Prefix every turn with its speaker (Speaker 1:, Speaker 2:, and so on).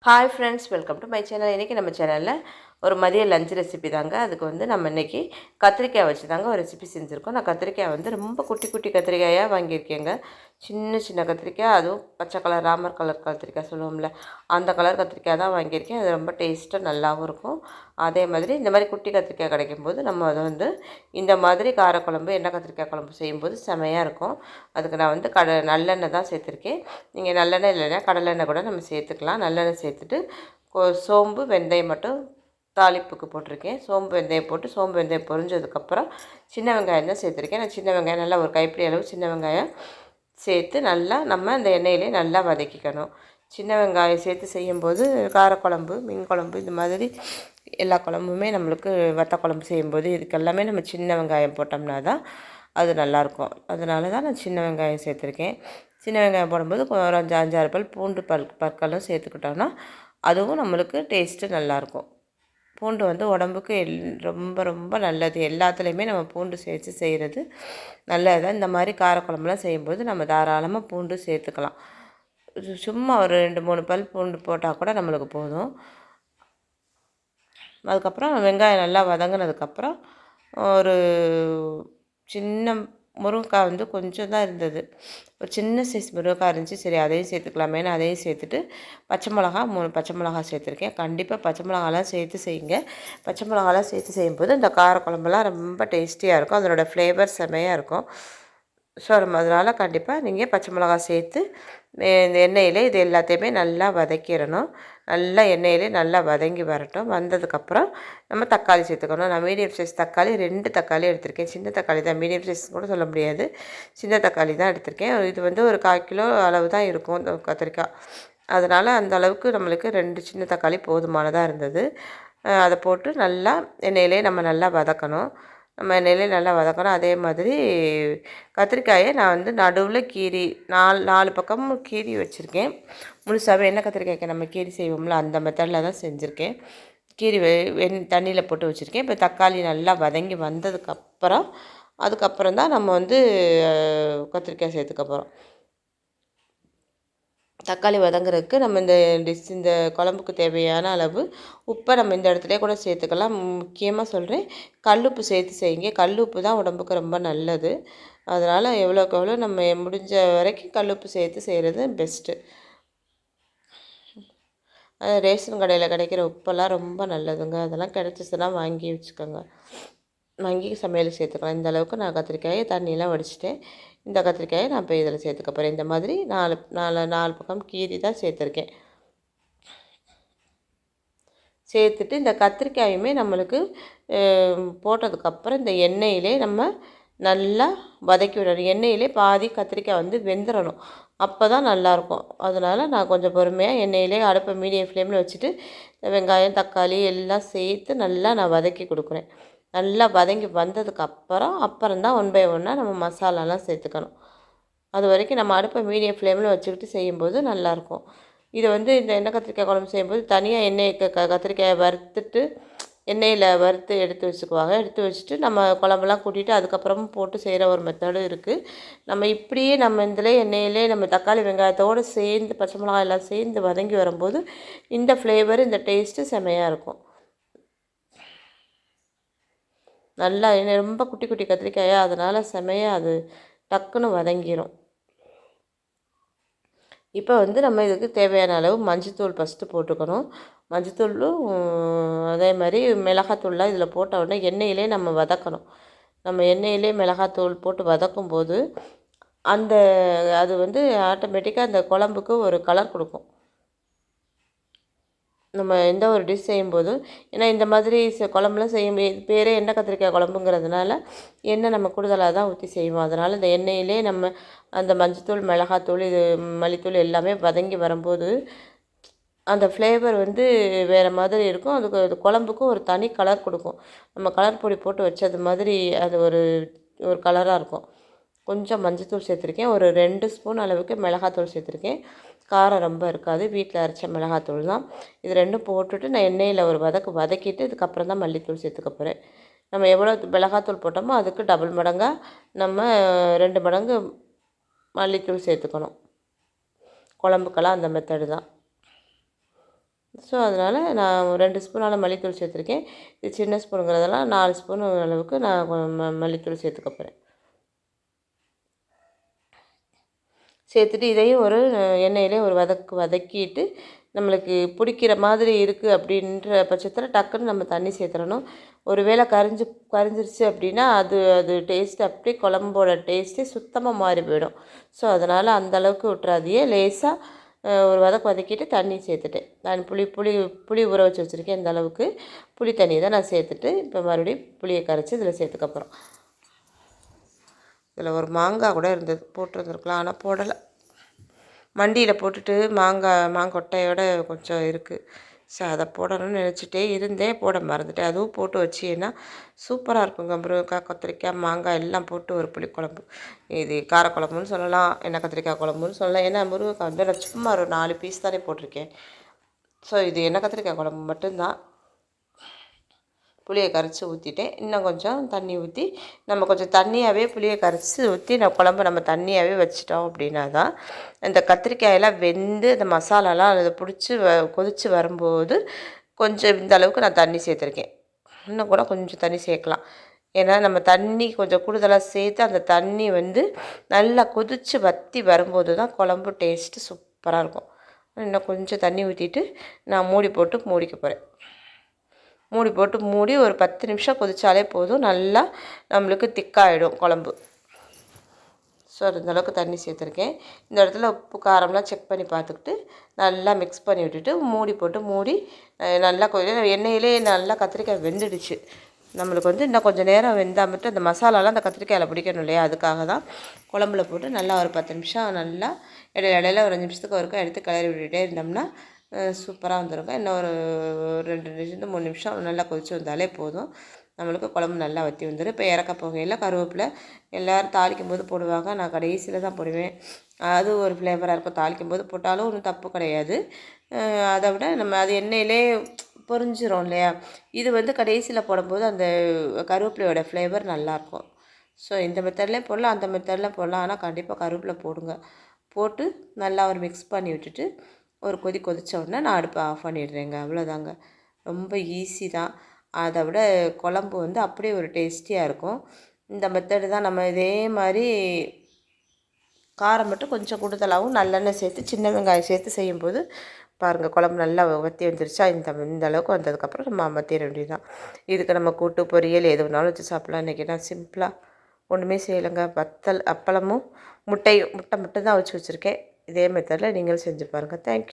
Speaker 1: Hi friends, welcome to my channel. இன்றைக்கி நம்ம சேனலில் ஒரு மதிய லஞ்ச் ரெசிபி தாங்க. அதுக்கு வந்து நம்ம இன்றைக்கி கத்திரிக்காய் வச்சு தாங்க ஒரு ரெசிபி செஞ்சுருக்கோம். நான் கத்திரிக்காய் வந்து ரொம்ப குட்டி குட்டி கத்திரிக்காயாக வாங்கியிருக்கேங்க. சின்ன சின்ன கத்திரிக்காய், அதுவும் பச்சை கலர் ராமர் கலர் கத்திரிக்காய் சொல்லுவோம்ல, அந்த கலர் கத்திரிக்காய் தான் வாங்கியிருக்கேன். அது ரொம்ப டேஸ்ட்டாக நல்லாவும் இருக்கும். அதே மாதிரி இந்த மாதிரி குட்டி கத்திரிக்காய் கிடைக்கும்போது நம்ம அதை வந்து இந்த மாதிரி காரக்குழம்பு எண்ணெய் கத்திரிக்காய் குழம்பு செய்யும்போது செமையாக இருக்கும். அதுக்கு நான் வந்து நல்லெண்ணெய் தான் சேர்த்துருக்கேன். நீங்கள் நல்லெண்ணெய் இல்லைன்னா கடலெண்ணெய் கூட நம்ம சேர்த்துக்கலாம். நல்லெண்ணெய் சேர்த்துட்டு சோம்பு வெந்தயம் மட்டும் தாளிப்புக்கு போட்டிருக்கேன். சோம்பு வெந்தயம் போட்டு சோம்பு வெந்தயம் பொரிஞ்சதுக்கப்புறம் சின்ன வெங்காயம் தான் சேர்த்துருக்கேன். நான் சின்ன வெங்காயம் நல்லா ஒரு கைப்பிடி அளவு சின்ன வெங்காயம் சேர்த்து நல்லா நம்ம அந்த எண்ணெயிலே நல்லா வதக்கிக்கணும். சின்ன வெங்காயம் சேர்த்து செய்யும்போது காரக்குழம்பு, மீன் குழம்பு, இந்த மாதிரி எல்லா குழம்புமே நம்மளுக்கு வத்த குழம்பு செய்யும்போது இதுக்கெல்லாமே நம்ம சின்ன வெங்காயம் போட்டோம்னா தான் அது நல்லாயிருக்கும். அதனால தான் நான் சின்ன வெங்காயம் சேர்த்துருக்கேன். சின்ன வெங்காயம் போடும்போது ஒரு 5-6 பல் பூண்டு பற்களும் சேர்த்துக்கிட்டோன்னா அதுவும் நம்மளுக்கு டேஸ்ட்டு நல்லாயிருக்கும். பூண்டு வந்து உடம்புக்கு ரொம்ப ரொம்ப நல்லது. எல்லாத்துலேயுமே நம்ம பூண்டு சேர்த்து செய்கிறது நல்லது தான். இந்த மாதிரி காரக்குழம்புலாம் செய்யும்போது நம்ம தாராளமாக பூண்டு சேர்த்துக்கலாம். சும்மா ஒரு 2-3 பல் பூண்டு போட்டால் கூட நம்மளுக்கு போதும். அதுக்கப்புறம் வெங்காயம் நல்லா வதங்கினதுக்கப்புறம் ஒரு சின்ன முருங்கைக்காய் வந்து கொஞ்சம் தான் இருந்தது. ஒரு சின்ன சைஸ் முருங்கைக்காய் இருந்துச்சு. சரி அதையும் சேர்த்துக்கலாமேன்னு அதையும் சேர்த்துட்டு பச்சை மிளகா 3 பச்சை மிளகா சேர்த்துருக்கேன். கண்டிப்பாக பச்சை மிளகாலாம் சேர்த்து செய்யுங்க. பச்சை மிளகாலாம் சேர்த்து செய்யும்போது இந்த காரக்குழம்புலாம் ரொம்ப டேஸ்டியாக இருக்கும். அதனோடய ஃப்ளேவர் செமையாக இருக்கும். ஸோ அதனால் கண்டிப்பாக நீங்கள் பச்சை மிளகா சேர்த்து இந்த எண்ணெயிலே இது எல்லாத்தையுமே நல்லா வதக்கிடணும். நல்லா எண்ணெயிலே நல்லா வதங்கி வரட்டும். வந்ததுக்கப்புறம் நம்ம தக்காளி சேர்த்துக்கணும். நான் மீடியம் சைஸ் தக்காளி 2 தக்காளி எடுத்திருக்கேன். சின்ன தக்காளி தான், மீடியம் சைஸ் கூட சொல்ல முடியாது. சின்ன தக்காளி தான் எடுத்திருக்கேன். இது வந்து ஒரு 1/4 கிலோ அளவு தான் இருக்கும் இந்த கத்திரிக்காய். அதனால் அந்த அளவுக்கு நம்மளுக்கு 2 சின்ன தக்காளி போதுமானதாக இருந்தது. அதை போட்டு நல்லா எண்ணெயிலே நம்ம நல்லா வதக்கணும். நம்ம எண்ணெயிலே நல்லா வதக்கணும். அதே மாதிரி கத்திரிக்காயை நான் வந்து நடுவில் கீறி 4 பக்கமும் கீறி வச்சுருக்கேன். முழுசாகவே எண்ணெய் கத்திரிக்காய்க்கு நம்ம கீறி செய்வோம்ல, அந்த மெத்தடில் தான் செஞ்சுருக்கேன். கீறி தண்ணியில் போட்டு வச்சுருக்கேன். இப்போ தக்காளி நல்லா வதங்கி வந்ததுக்கப்புறம் அதுக்கப்புறம் தான் நம்ம வந்து கத்திரிக்காய் சேர்த்துக்க போகிறோம். தக்காளி வதங்குறதுக்கு நம்ம இந்த குழம்புக்கு தேவையான அளவு உப்பை நம்ம இந்த இடத்துலையே கூட சேர்த்துக்கலாம். முக்கியமாக சொல்கிறேன், கல்லுப்பு சேர்த்து செய்யுங்க. கல்லுப்பு தான் உடம்புக்கு ரொம்ப நல்லது. அதனால் எவ்வளோக்கு எவ்வளோ நம்ம முடிஞ்ச வரைக்கும் கல்லுப்பு சேர்த்து செய்கிறது பெஸ்ட்டு. ரேஷன் கடையில் கிடைக்கிற உப்பெல்லாம் ரொம்ப நல்லதுங்க. அதெல்லாம் கிடச்சிச்சுன்னா வாங்கி வச்சுக்கோங்க. வாங்கி சமையல் சேர்த்துக்கலாம். இந்த அளவுக்கு நான் கத்திரிக்காயை தண்ணியெலாம் வடிச்சிட்டேன். இந்த கத்திரிக்காயை நான் இப்போ இதில் சேர்த்துக்க போகிறேன். இந்த மாதிரி 4 பக்கம் கீறி தான் சேர்த்துருக்கேன். சேர்த்துட்டு இந்த கத்திரிக்காயுமே நம்மளுக்கு போட்டதுக்கப்புறம் இந்த எண்ணெயிலே நம்ம நல்லா வதக்கி விடணும். எண்ணெயிலே பாதி கத்திரிக்காய் வந்து வெந்துடணும். அப்போ தான் நல்லாயிருக்கும். அதனால் நான் கொஞ்சம் பொறுமையாக எண்ணெயிலே அடுப்பை மீடியம் ஃப்ளேமில் வச்சுட்டு வெங்காயம் தக்காளி எல்லாம் சேர்த்து நல்லா நான் வதக்கி கொடுக்குறேன். நல்லா வதங்கி அப்புறம் தான் 1 பை 1 நம்ம மசாலாலாம் சேர்த்துக்கணும். அது வரைக்கும் நம்ம அடுப்பை மீடியம் ஃப்ளேமில் வச்சுக்கிட்டு செய்யும்போது நல்லாயிருக்கும். இதை வந்து இந்த எண்ணெய் கத்திரிக்காய் குழம்பு செய்யும்போது தனியாக எண்ணெய் கத்திரிக்காயை வறுத்துட்டு எண்ணெயில் வறுத்து எடுத்து வச்சுக்குவாங்க. எடுத்து வச்சுட்டு நம்ம குழம்புலாம் கூட்டிகிட்டு அதுக்கப்புறமும் போட்டு செய்கிற ஒரு மெத்தடும் இருக்குது. நம்ம இப்படியே நம்ம எண்ணெயிலே நம்ம தக்காளி வெங்காயத்தோடு சேர்ந்து பச்சை மிளகாய் எல்லாம் சேர்ந்து வதங்கி வரும்போது இந்த ஃப்ளேவர் இந்த டேஸ்ட்டு செமையாக இருக்கும். நல்லா ரொம்ப குட்டி குட்டி கத்திரிக்காயா, அதனால் செமையாக அது டக்குன்னு வதங்கிடும். இப்போ வந்து நம்ம இதுக்கு தேவையான அளவு மஞ்சத்தூள் ஃபஸ்ட்டு போட்டுக்கணும். மஞ்சத்தூளும் அதே மாதிரி மிளகாத்தூள்லாம் இதில் போட்ட உடனே எண்ணெயிலே நம்ம வதக்கணும். நம்ம எண்ணெயிலே மிளகாத்தூள் போட்டு வதக்கும்போது அது வந்து ஆட்டோமேட்டிக்காக அந்த குழம்புக்கு ஒரு கலர் கொடுக்கும். நம்ம எந்த ஒரு டிஷ் செய்யும்போதும், ஏன்னா இந்த மாதிரி குழம்புலாம் செய்யும்போது இது பேரே எண்ணெய் கத்திரிக்காய் குழம்புங்கிறதுனால எண்ணெய் நம்ம கூடுதலாக தான் ஊற்றி செய்வோம். அதனால் இந்த எண்ணெயிலே நம்ம அந்த மஞ்சத்தூள் மிளகாத்தூள் இது மல்லித்தூள் எல்லாமே வதங்கி வரும்போது அந்த ஃப்ளேவர் வந்து வேறு மாதிரி இருக்கும். அது குழம்புக்கும் ஒரு தனி கலர் கொடுக்கும். நம்ம கலர் பொடி போட்டு வச்சது மாதிரி அது ஒரு கலராக இருக்கும். கொஞ்சம் மஞ்சத்தூள் சேர்த்துருக்கேன். ஒரு 2 ஸ்பூன் அளவுக்கு மிளகாத்தூள் சேர்த்துருக்கேன். காரம் ரொம்ப இருக்காது. வீட்டில் அரைச்ச மிளகாத்தூள் தான். இது 2ம் போட்டுட்டு நான் எண்ணெயில் ஒரு வதக்கிட்டு இதுக்கப்புறம் தான் மல்லித்தூள் சேர்த்துக்க போகிறேன். நம்ம எவ்வளோ மிளகாத்தூள் போட்டோமோ அதுக்கு டபுள் மடங்காக நம்ம 2 மடங்கு மல்லித்தூள் சேர்த்துக்கணும். குழம்புக்கெல்லாம் அந்த மெத்தடு தான். ஸோ அதனால் நான் 2 ஸ்பூனான மல்லித்தூள் சேர்த்துருக்கேன். இது சின்ன ஸ்பூனுங்கிறதெல்லாம் 4 ஸ்பூன் அளவுக்கு நான் மல்லித்தூள் சேர்த்துக்க போகிறேன். சேர்த்துட்டு இதையும் ஒரு எண்ணெயிலே ஒரு வதக்கிட்டு நம்மளுக்கு பிடிக்கிற மாதிரி இருக்குது அப்படின்ற பட்சத்தில் டக்குன்னு நம்ம தண்ணி சேர்த்துறணும். ஒரு வேளை கரிஞ்சிருச்சு அப்படின்னா அது டேஸ்ட்டு அப்படியே குழம்போட டேஸ்ட்டே சுத்தமாக மாறி போயிடும். ஸோ அதனால் அந்தளவுக்கு விட்றாதியே, லேசாக ஒரு வதக்கிட்டு தண்ணி சேர்த்துட்டேன். நான் புளி ஊற வச்சு வச்சுருக்கேன். இந்த அளவுக்கு புளி தண்ணியை தான் நான் சேர்த்துட்டு இப்போ மறுபடியும் புளியை கரைச்சி இதில் சேர்த்துக்க போகிறோம். இதில் ஒரு மாங்காய் கூட இருந்தது, போட்டிருந்துருக்கலாம், ஆனால் போடலை. மண்டியில் போட்டுட்டு மாங்கொட்டையோடு கொஞ்சம் இருக்குது. ஸோ அதை போடணும்னு நினச்சிட்டே இருந்தேன், போட மறந்துட்டேன். அதுவும் போட்டு வச்சின்னா சூப்பராக இருக்குங்க. முருங்கைக்காய், கத்திரிக்காய், மாங்காய் எல்லாம் போட்டு ஒரு புளிக்குழம்பு. இது காரக்குழம்புன்னு சொல்லலாம், எண்ணெய் கத்திரிக்காய் குழம்புன்னு சொல்லலாம். ஏன்னா முருங்கைக்காய் வந்து நான் சும்மா ஒரு 4 பீஸ் தானே போட்டிருக்கேன். ஸோ இது எண்ணெய் கத்திரிக்காய் குழம்பு மட்டும்தான். புளியை கரைச்சி ஊற்றிட்டேன். இன்னும் கொஞ்சம் தண்ணி ஊற்றி நம்ம கொஞ்சம் தண்ணியாகவே புளியை கரைச்சி ஊற்றி குழம்பு நம்ம தண்ணியாகவே வச்சிட்டோம் அப்படின்னா தான் இந்த கத்திரிக்காயெல்லாம் வெந்து அந்த மசாலாலாம் அதை பிடிச்சி கொதித்து வரும்போது கொஞ்சம் இந்த அளவுக்கு நான் தண்ணி சேர்த்துருக்கேன். இன்னும் கூட கொஞ்சம் தண்ணி சேர்க்கலாம். ஏன்னா நம்ம தண்ணி கொஞ்சம் கூடுதலாக சேர்த்து அந்த தண்ணி வந்து நல்லா கொதித்து வற்றி வரும்போது தான் குழம்பு டேஸ்ட்டு சூப்பராக இருக்கும். இன்னும் கொஞ்சம் தண்ணி ஊற்றிட்டு நான் மூடி போட்டு மூடிக்க போகிறேன். மூடி ஒரு 10 நிமிஷம் கொதித்தாலே போதும், நல்லா நம்மளுக்கு திக்காகிடும் குழம்பு. ஸோ அந்தளவுக்கு தண்ணி சேர்த்துருக்கேன். இந்த இடத்துல உப்பு காரம்லாம் செக் பண்ணி பார்த்துக்கிட்டு நல்லா மிக்ஸ் பண்ணி விட்டுட்டு மூடி நல்லா எண்ணெயிலே நல்லா கத்திரிக்காய் வெந்துடுச்சு. நம்மளுக்கு வந்து இன்னும் கொஞ்சம் நேரம் வெந்தால் மட்டும் அந்த மசாலாலாம் அந்த கத்திரிக்காயில் பிடிக்கணும் இல்லையா, அதுக்காக தான் குழம்புல போட்டு நல்லா ஒரு 10 நிமிஷம் நல்லா இடையில ஒரு 5 நிமிஷத்துக்கு ஒருக்கா எடுத்து கிளறி விட்டுகிட்டே இருந்தோம்னா சூப்பராக வந்துருங்க. இன்னும் ஒரு 2 நிமிஷம் 3 நிமிஷம் நல்லா கொதித்து வந்தாலே போதும், நம்மளுக்கு குழம்பு நல்லா வற்றி வந்துடும். இப்போ இறக்க போகையில் கருவேப்பிலை எல்லோரும் தாளிக்கும் போது போடுவாங்க, நான் கடைசியில் தான் போடுவேன். அது ஒரு ஃப்ளேவராக இருக்கும். தாளிக்கும் போது போட்டாலும் ஒன்றும் தப்பு கிடையாது. அதை விட நம்ம அது எண்ணெயிலே பொரிஞ்சிரும் இல்லையா, இது வந்து கடைசியில் போடும்போது அந்த கருவேப்பிலையோட ஃப்ளேவர் நல்லாயிருக்கும். ஸோ இந்த மெத்தட்லேயும் போடலாம், அந்த மெத்தட்லேயும் போடலாம், ஆனால் கண்டிப்பாக கருவேப்பிலை போடுங்க. போட்டு நல்லா ஒரு மிக்ஸ் பண்ணி விட்டுட்டு ஒரு கொதித்த உடனே நான் அடுப்பை ஆஃப் பண்ணிடுறேங்க. அவ்வளோதாங்க, ரொம்ப ஈஸி தான். அதை விட குழம்பு வந்து அப்படியே ஒரு டேஸ்டியாக இருக்கும். இந்த மெத்தடு தான். நம்ம இதே மாதிரி காரம் மட்டும் கொஞ்சம் கூடுதலாகவும் நல்லெண்ணெய் சேர்த்து சின்ன வெங்காயம் சேர்த்து செய்யும்போது பாருங்கள், குழம்பு நல்லா வற்றி வந்துருச்சா, இந்த அளவுக்கு வந்ததுக்கப்புறம் நம்ம அமர்த்திட வேண்டியதுதான். இதுக்கு நம்ம கூட்டு பொரியல் எது வேணாலும் வச்சு சாப்பிட்லாம். இன்றைக்கி நான் சிம்பிளாக ஒன்றுமே செய்யலைங்க. அப்பளமும் முட்டை மட்டும் தான் வச்சுருக்கேன். இதே மெத்தடில் நீங்களும் செஞ்சு பாருங்கள். தேங்க்யூ.